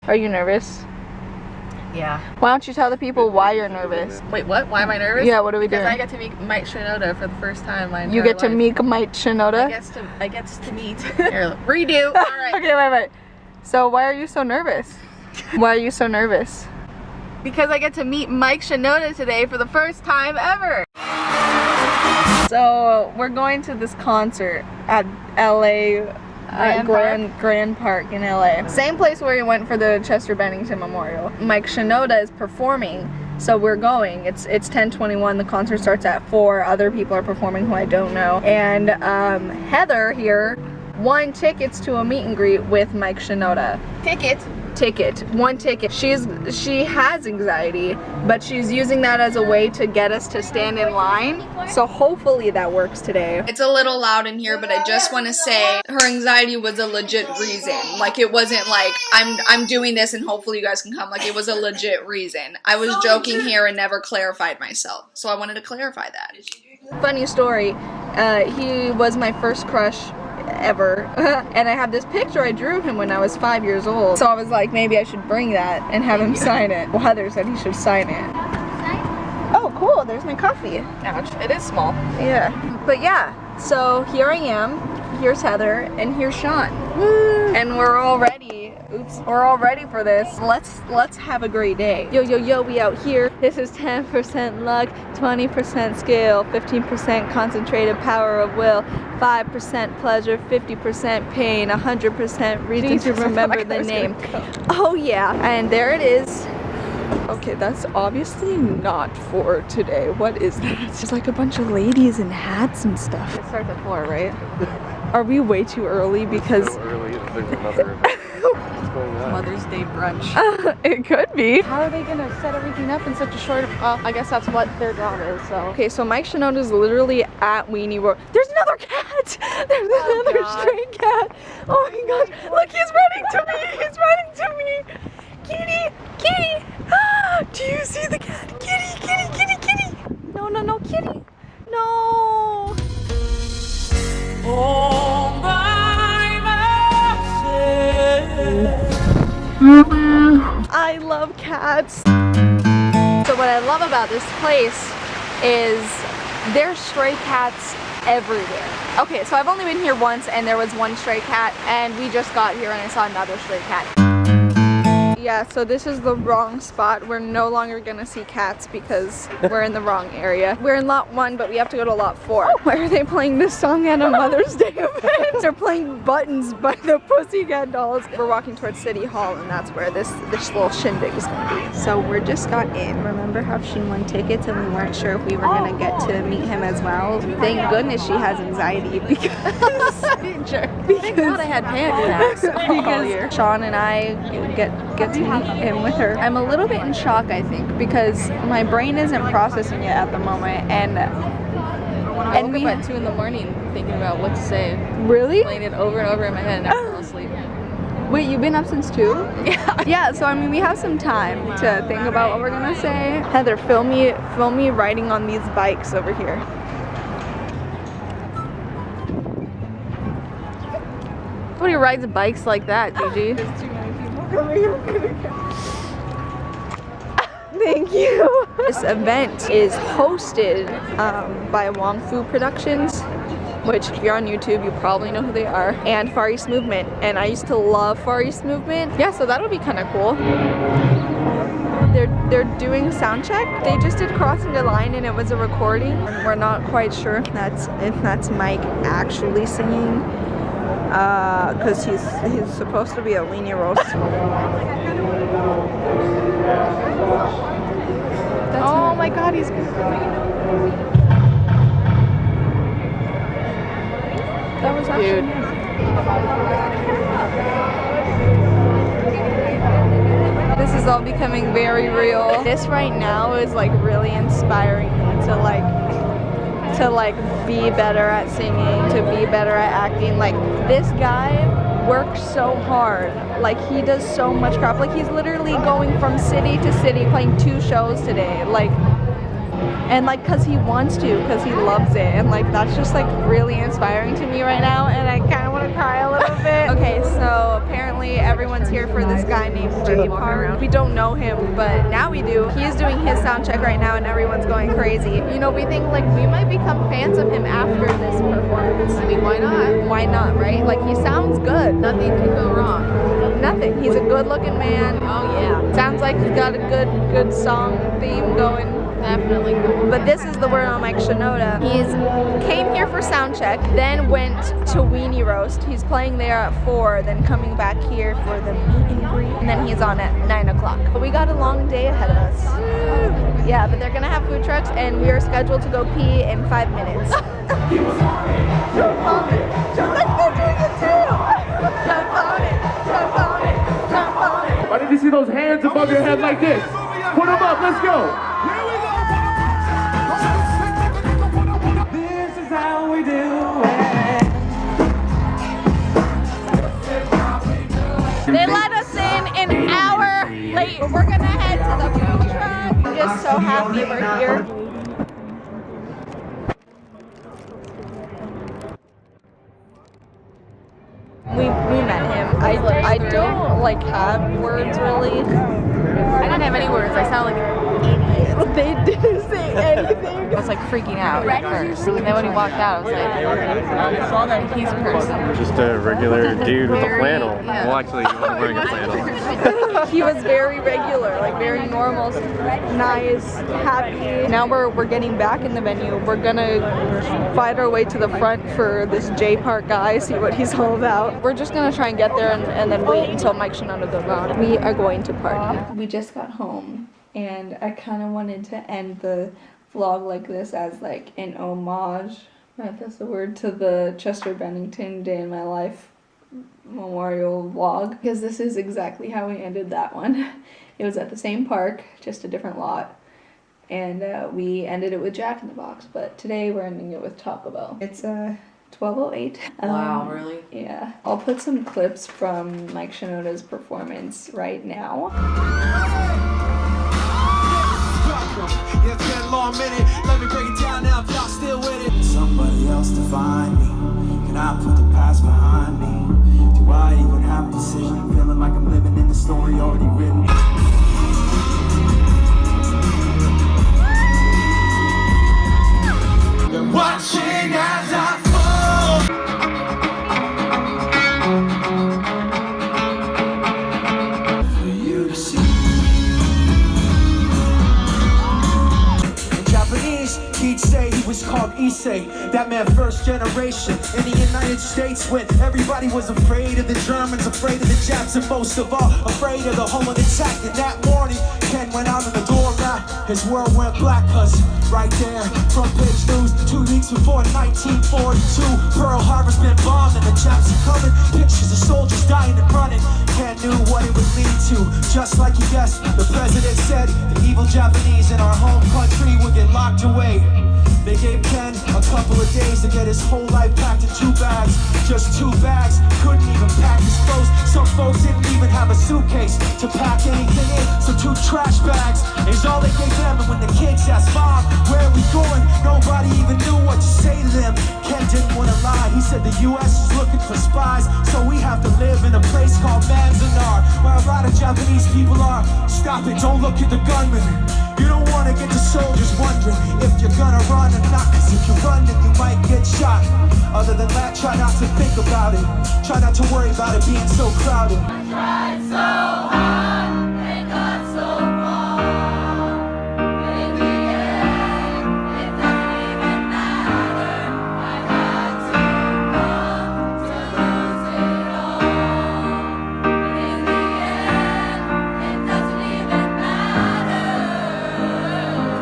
Are you nervous? Yeah. Why don't you tell the people why you're nervous? Wait, what? Why am I nervous? Yeah, what are we doing? Because I get to meet Mike Shinoda for the first time in my entire You get to life. meet Mike Shinoda? I get to meet. Here, redo. All right. Okay, wait. So why are you so nervous? Why are you so nervous? Because I get to meet Mike Shinoda today for the first time ever. So we're going to this concert at LA. Grand Park in LA. Same place where we went for the Chester Bennington Memorial. Mike Shinoda is performing, so we're going. It's 10:21. The concert starts at 4. Other people are performing who I don't know. And Heather here won tickets to a meet and greet with Mike Shinoda. One ticket. She has anxiety, but she's using that as a way to get us to stand in line. So hopefully that works today. It's a little loud in here, but I just want to say her anxiety was a legit reason. Like, it wasn't like I'm doing this and hopefully you guys can come. Like, it was a legit reason. I was joking here and never clarified myself. So I wanted to clarify that. Funny story, he was my first crush ever, and I have this picture I drew of him when I was 5 years old, so I was like, maybe I should bring that and have him sign it. Well, Heather said he should sign it. Oh cool, there's my coffee. Ouch, it is small. Yeah, but yeah, so here I am, here's Heather, and here's Sean. Woo. And we're all ready. We're all ready for this. Let's have a great day. Yo, we out here. This is 10% luck, 20% skill, 15% concentrated power of will, 5% pleasure, 50% pain, 100% reason to remember the name. Oh yeah, and there it is. Okay, that's obviously not for today. What is that? It's just like a bunch of ladies in hats and stuff. It starts at 4, right? Are we way too early because... So early, there's another event. What's going on? Mother's Day brunch. It could be. How are they gonna set everything up in such a short... I guess that's what their job is, so... Okay, so Mike Shinoda is literally at Weenie World. There's another cat! There's another stray cat! Oh my gosh! Look, he's running to me! He's running to me! Kitty! Kitty! Ah, do you see the cat? Kitty! Kitty! Kitty! Kitty! No, kitty! No! Oh my I love cats. So what I love about this place is there's stray cats everywhere. Okay, so I've only been here once and there was one stray cat, and we just got here and I saw another stray cat. Yeah, so this is the wrong spot. We're no longer gonna see cats because we're in the wrong area. We're in lot 1, but we have to go to lot 4. Why are they playing this song at a Mother's Day event? They're playing Buttons by the Pussycat Dolls. We're walking towards City Hall, and that's where this little shindig is gonna be. So we just got in. Remember how she won tickets and we weren't sure if we were gonna get to meet him as well? Thank goodness she has anxiety because Thank God I had panic attacks all year. Sean and I get to meet him with her. I'm a little bit in shock, I think, because my brain isn't processing it at the moment, and I woke up at 2 in the morning thinking about what to say. Really? Playing it over and over in my head and never fell asleep. Wait, you've been up since 2? Yeah. Yeah, so I mean, we have some time to think about what we're gonna say. Heather, film me riding on these bikes over here. Nobody rides bikes like that, Gigi. There's too many people coming. Thank you. This event is hosted by Wong Fu Productions, which if you're on YouTube, you probably know who they are, and Far East Movement. And I used to love Far East Movement. Yeah, so that'll be kind of cool. They're doing sound check. They just did Crossing the Line and it was a recording. We're not quite sure if that's Mike actually singing, because he's supposed to be a Weenie Roast. Oh my God, he's good. That was actually This is all becoming very real. This right now is like really inspiring me to like be better at singing, to be better at acting. Like, this guy works so hard. Like, he does so much crap. Like, he's literally going from city to city playing 2 shows today. Like, and like, cause he wants to, cause he loves it, and like that's just like really inspiring to me right now, and I kind of want gonna cry a little bit. Okay, so apparently everyone's here for this guy named J Park. We don't know him, but now we do. He is doing his sound check right now and everyone's going crazy. You know, we think like we might become fans of him after this performance. I mean, why not? Why not, right? Like, he sounds good. Nothing can go wrong. Nothing. He's a good looking man. Oh yeah. Sounds like he's got a good song theme going. Definitely cool. But this is the word on Mike Shinoda. He's came here for sound check, then went to Weenie Roast. He's playing there at 4, then coming back here for the meet and greet, and then he's on at 9 o'clock. But we got a long day ahead of us. Yeah, but they're gonna have food trucks, and we are scheduled to go pee in 5 minutes. Jump on it. Jump like they're doing it too. Jump on it. Jump on it. Jump on it. Why did you see those hands above your head like this? Put them up. Let's go. This is how we do it. They let us in an hour late. We're gonna head to the food truck. I'm just so happy we're here. We met him. I don't like have words really. I didn't have any words. I sound like an idiot. They didn't say anything. I was like freaking out at first. And then when he walked out, I was like, he's a person. Just a regular dude with a flannel. Yeah. Well, actually, he wasn't wearing a flannel. He was very regular, like very normal, nice, happy. Now we're getting back in the venue. We're gonna fight our way to the front for this J Park guy, see what he's all about. We're just gonna try and get there and then wait until Mike Shinoda goes on. We are going to party. We just got home and I kind of wanted to end the vlog like this as like an homage, right, that's the word, to the Chester Bennington Day in My Life memorial vlog, because this is exactly how we ended that one. It was at the same park, just a different lot, and we ended it with Jack in the Box, but today we're ending it with Taco Bell. It's 12:08. Wow, really? Yeah. I'll put some clips from Mike Shinoda's performance right now. It's been a long minute. Let me break it down now if y'all still with it. Somebody else to find me. Can I put the past behind me? Do I even have a decision? Feeling like I'm living in the story already written. Watching as I fall. For you to see. In Japanese, he'd say he was called Issei. That meant first generation in the United States when everybody was afraid of the Germans, afraid of the Japs, and most of all, afraid of the home attack. And that morning, Ken went out on the doormat. His world went black, cause right there, front page news, 2 weeks before 1942, Pearl Harbor's been bombed and the Japs are coming. Pictures of soldiers dying and running. Ken knew what it would lead to. Just like he guessed, the president said the evil Japanese in our home country would get locked away. They gave Ken a couple of days to get his whole life packed in 2 bags. Just 2 bags, couldn't even pack his clothes. Some folks didn't even have a suitcase to pack anything in. So 2 trash bags is all they gave them. And when the kids asked Mom, where are we going? Nobody even knew what to say to them. Ken didn't want to lie. He said the U.S. is looking for spies, so we have to live in a place called Manzanar, where a lot of Japanese people are. Stop it, don't look at the gunman. You don't want to get the soldiers wondering if you're gonna run or not, cause if you run then you might get shot. Other than that, try not to think about it. Try not to worry about it being so crowded. I tried so hard and got so far, but in the end, it doesn't even matter. I had to come to lose it all, but in the end, it doesn't even matter.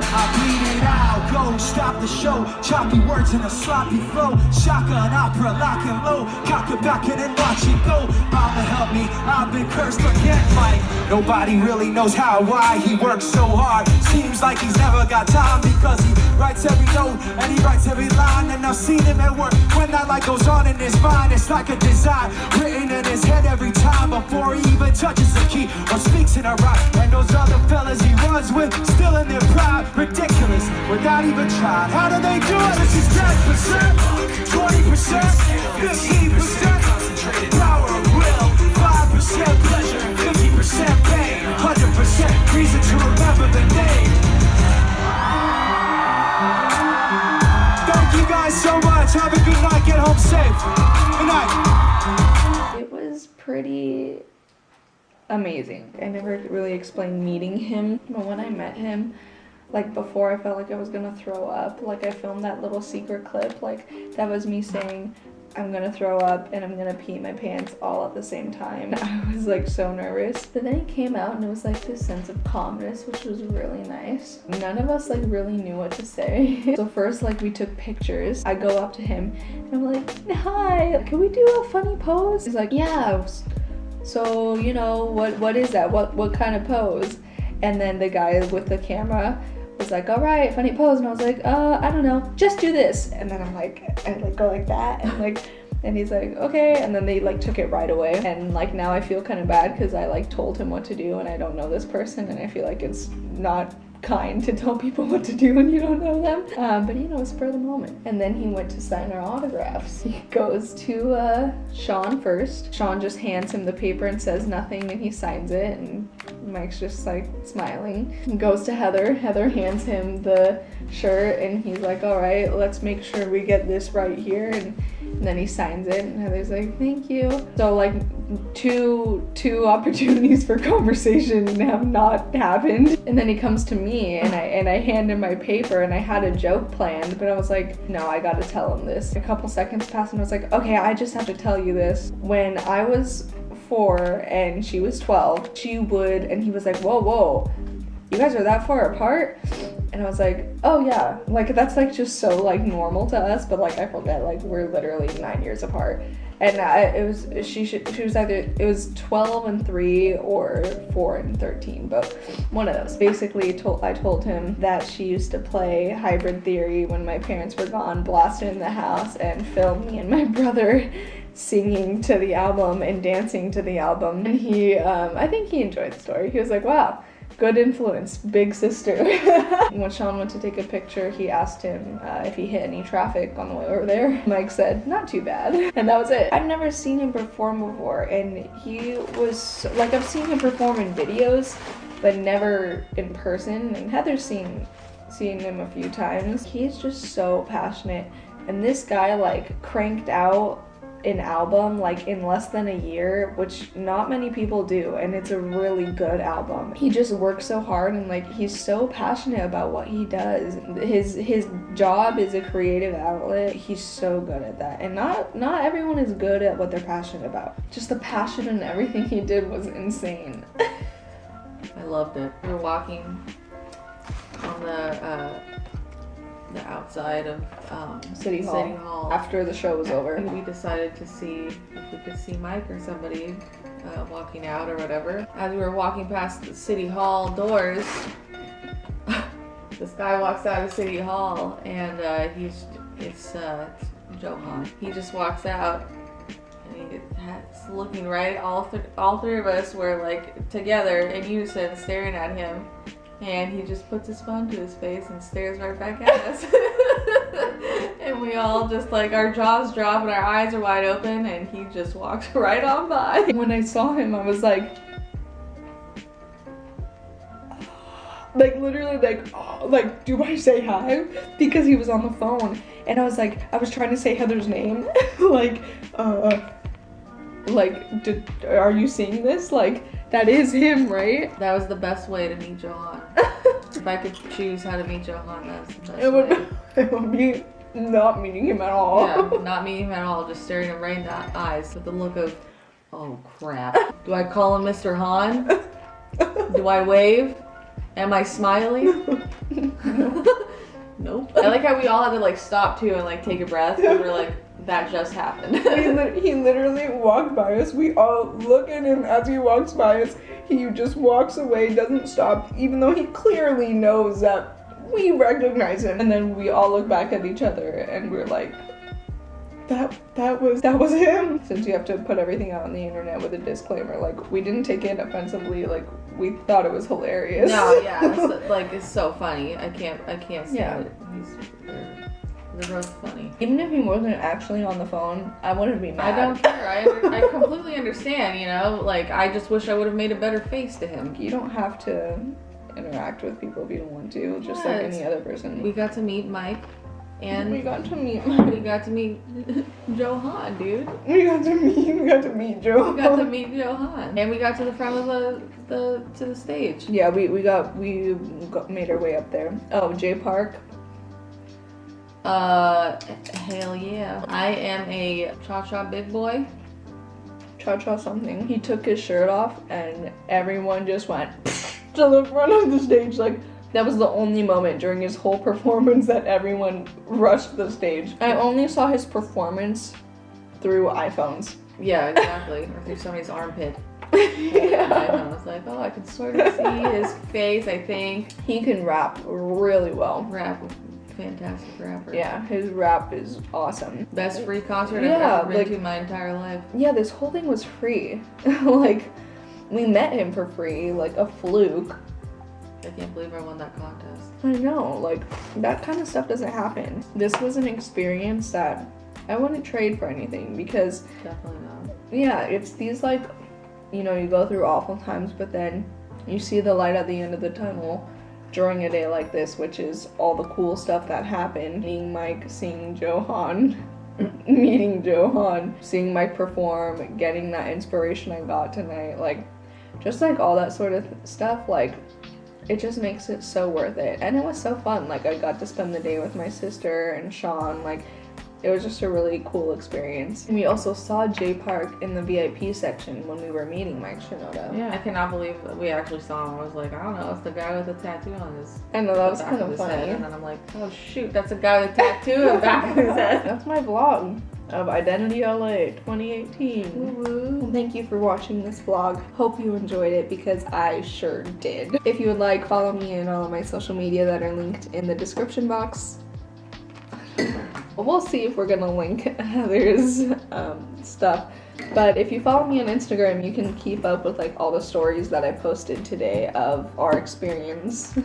I bleed it out, go stop the show. Choppy words in a sloppy flow. Shotgun opera, lock and low. Cock it back in and watch it go. Mama help me, I've been cursed but can't fight. Nobody really knows how or why he works so hard. Seems like he's never got time because he writes every note and he writes every line. And I've seen him at work when that light goes on in his mind. It's like a design written in his head every time before he even touches the key or speaks in a rhyme. And those other fellas he runs with still in their pride. Ridiculous, without even trying. How do they do it? This is 10%, 20%, 15%. concentrated. Power of will, 5% pleasure, 50% pain, 100% reason to remember the name. Thank you guys so much. Have a good night. Get home safe. Good night. It was pretty amazing. I never really explained meeting him, but when I met him, like before, I felt like I was gonna throw up. Like I filmed that little secret clip, like that was me saying I'm gonna throw up and I'm gonna pee my pants all at the same time. I was like so nervous. But then he came out and it was like this sense of calmness, which was really nice. None of us like really knew what to say. So first like we took pictures. I go up to him and I'm like, hi, can we do a funny pose? He's like, yeah. So, you know, what is that? What kind of pose? And then the guy with the camera was like, all right, funny pose. And I was like, I don't know, just do this. And then I'm like, I like go like that and like, and he's like, okay. And then they like took it right away. And like now I feel kind of bad because I like told him what to do and I don't know this person and I feel like it's not kind to tell people what to do when you don't know them. But you know, it's for the moment. And then he went to sign our autographs. He goes to Sean first. Sean just hands him the paper and says nothing and he signs it and Mike's just like smiling. He goes to Heather. Heather hands him the shirt and he's like, all right, let's make sure we get this right here. And then he signs it and Heather's like, thank you. So like two opportunities for conversation have not happened. And then he comes to me and I hand him my paper and I had a joke planned, but I was like, no, I gotta tell him this. A couple seconds passed and I was like, okay, I just have to tell you this. When I was 4 and she was 12, she would, and he was like, whoa, you guys are that far apart? And I was like, oh yeah, like that's like just so like normal to us, but like I forget, like we're literally 9 years apart. And she was either, it was 12 and 3 or 4 and 13, but one of those. Basically I told him that she used to play Hybrid Theory when my parents were gone, blast it in the house and film me and my brother singing to the album and dancing to the album. And he, I think he enjoyed the story. He was like, wow, good influence, big sister. When Sean went to take a picture, he asked him if he hit any traffic on the way over there. Mike said, not too bad. And that was it. I've never seen him perform before, and he was, like, I've seen him perform in videos, but never in person. And Heather's seen him a few times. He's just so passionate. And this guy, like, cranked out an album like in less than a year, which not many people do, and it's a really good album. He just works so hard and like he's so passionate about what he does. His job is a creative outlet. He's so good at that, and not everyone is good at what they're passionate about. Just the passion and everything he did was insane. I loved it. We were walking on the outside of City Hall after the show was over. We decided to see if we could see Mike or somebody walking out or whatever. As we were walking past the City Hall doors, this guy walks out of City Hall and it's Johan. He just walks out and he's looking right. All three of us were like together in unison staring at him. And he just puts his phone to his face and stares right back at us. And we all just like, our jaws drop and our eyes are wide open and he just walks right on by. When I saw him, I was like literally like, do I say hi? Because he was on the phone. And I was like, I was trying to say Heather's name. Are you seeing this? Like, that is him, right? That was the best way to meet Johan. If I could choose how to meet Johan, that was the best way. It would be not meeting him at all. Yeah, not meeting him at all, just staring him right in the eyes with the look of, oh crap. Do I call him Mr. Han? Do I wave? Am I smiling? Nope. I like how we all had to like stop too and like take a breath because we're like, that just happened. He literally walked by us. We all look at him as he walks by us. He just walks away, doesn't stop, even though he clearly knows that we recognize him. And then we all look back at each other and we're like, that was him. Since you have to put everything out on the internet with a disclaimer, like we didn't take it offensively, like we thought it was hilarious. No, yeah, it's so funny. I can't stand it. They're both funny. Even if he wasn't actually on the phone, I wouldn't be mad. I don't care. I completely understand, you know? Like, I just wish I would have made a better face to him. You don't have to interact with people if you don't want to, just like any other person. We got to meet Mike, and we got to meet Johan, dude. We got to meet Johan. We got to meet Johan, and we got to the front of the stage. Yeah, we made our way up there. Oh, J Park. Hell yeah. I am a cha-cha big boy. Cha-cha something. He took his shirt off and everyone just went to the front of the stage. Like, that was the only moment during his whole performance that everyone rushed the stage. I only saw his performance through iPhones. Yeah, exactly. Or through somebody's armpit. Yeah. I was like, oh, I can sort of see his face, I think. He can rap really well. Fantastic rapper. Yeah, his rap is awesome. Best free concert I've ever been to in my entire life. Yeah, this whole thing was free. Like, we met him for free, like a fluke. I can't believe I won that contest. I know, like, that kind of stuff doesn't happen. This was an experience that I wouldn't trade for anything because... Definitely not. Yeah, it's these, like, you know, you go through awful times, but then you see the light at the end of the tunnel during a day like this, which is all the cool stuff that happened. Meeting Mike, seeing Johan, meeting Johan, seeing Mike perform, getting that inspiration I got tonight, like, just like all that sort of stuff, like, it just makes it so worth it. And it was so fun. Like, I got to spend the day with my sister and Sean. Like, it was just a really cool experience. And we also saw J Park in the VIP section when we were meeting Mike Shinoda. Yeah, I cannot believe that we actually saw him. I was like, I don't know, it's the guy with the tattoo on his I know, that was back kind of of his head. funny. And then I'm like, oh shoot, that's a guy with a tattoo on the back of his head. That's my vlog of IdentityLA 2018. Woo-woo. Thank you for watching this vlog. Hope you enjoyed it because I sure did. If you would like, follow me in all of my social media that are linked in the description box. We'll see if we're gonna link Heather's stuff. But if you follow me on Instagram, you can keep up with like all the stories that I posted today of our experience.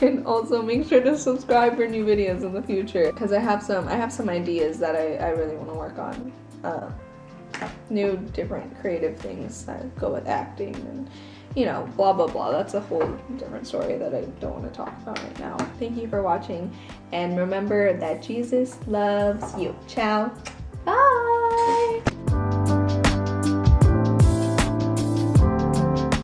And also make sure to subscribe for new videos in the future because I have some ideas that I really want to work on. New different creative things that go with acting and, you know, blah blah blah. That's a whole different story that I don't want to talk about right now. Thank you for watching and remember that Jesus loves you. Ciao. Bye.